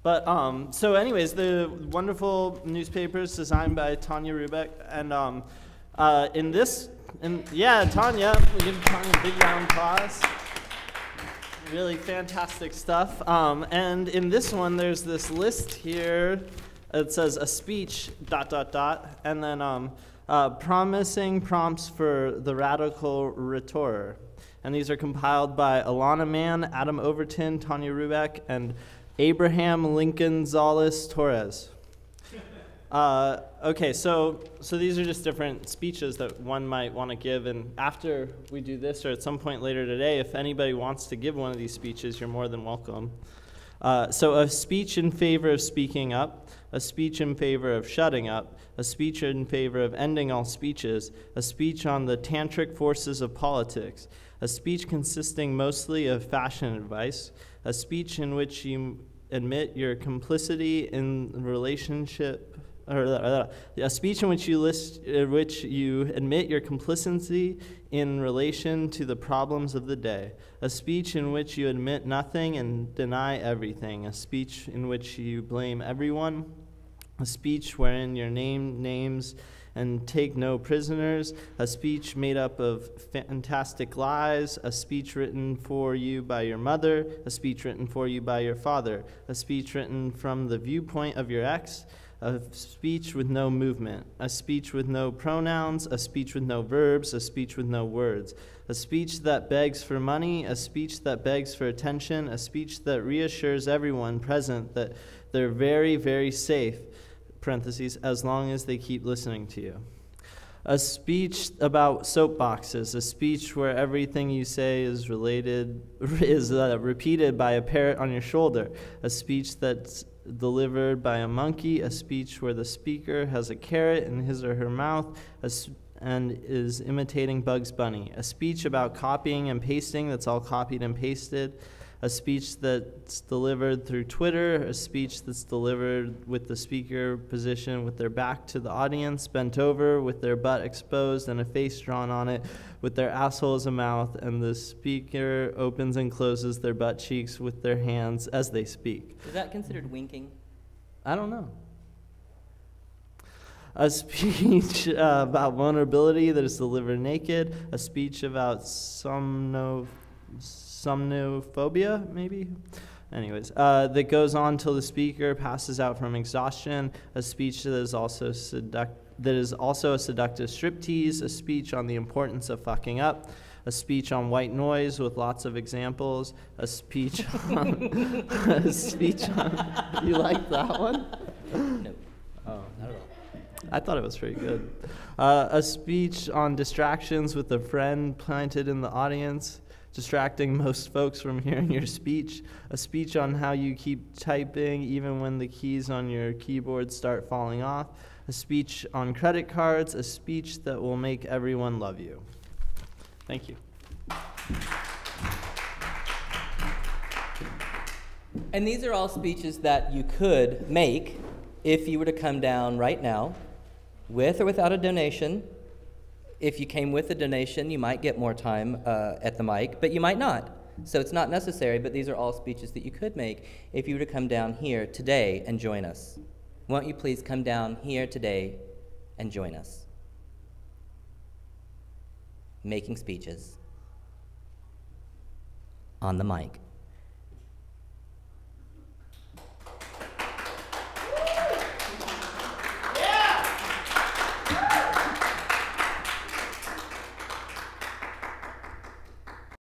But so anyways, the wonderful newspaper is designed by Tanya Rubeck, and yeah, Tanya, we give Tanya a big round of applause. Really fantastic stuff. And in this one, there's this list here. It says a speech, ... and then promising prompts for the radical rhetor. And these are compiled by Alana Mann, Adam Overton, Tanya Rubeck, and Abraham Lincoln Gonzalez Torres. Okay, so these are just different speeches that one might want to give, and after we do this, or at some point later today, if anybody wants to give one of these speeches, you're more than welcome. So a speech in favor of speaking up, a speech in favor of shutting up, a speech in favor of ending all speeches, a speech on the tantric forces of politics, a speech consisting mostly of fashion advice, a speech in which you admit your complicity in relationship, or a speech in which you admit your complicity in relation to the problems of the day, a speech in which you admit nothing and deny everything, a speech in which you blame everyone, a speech wherein your name names and take no prisoners, a speech made up of fantastic lies, a speech written for you by your mother, a speech written for you by your father, a speech written from the viewpoint of your ex, a speech with no movement, a speech with no pronouns, a speech with no verbs, a speech with no words, a speech that begs for money, a speech that begs for attention, a speech that reassures everyone present that they're very, very safe, parentheses, as long as they keep listening to you. A speech about soapboxes, a speech where everything you say is repeated by a parrot on your shoulder, a speech that's delivered by a monkey, a speech where the speaker has a carrot in his or her mouth and is imitating Bugs Bunny, a speech about copying and pasting that's all copied and pasted, a speech that's delivered through Twitter, a speech that's delivered with the speaker position with their back to the audience, bent over, with their butt exposed and a face drawn on it, with their asshole as a mouth, and the speaker opens and closes their butt cheeks with their hands as they speak. Is that considered winking? I don't know. A speech about vulnerability that is delivered naked, a speech about somnophobia, maybe? Anyways, that goes on till the speaker passes out from exhaustion, a speech that is also a seductive striptease, a speech on the importance of fucking up, a speech on white noise with lots of examples, a speech on... You like that one? No. Oh, not at all. I thought it was pretty good. A speech on distractions with a friend planted in the audience, distracting most folks from hearing your speech, a speech on how you keep typing even when the keys on your keyboard start falling off, a speech on credit cards, a speech that will make everyone love you. Thank you. And these are all speeches that you could make if you were to come down right now, with or without a donation. If you came with a donation, you might get more time at the mic, but you might not. So it's not necessary, but these are all speeches that you could make if you were to come down here today and join us. Won't you please come down here today and join us? Making speeches on the mic.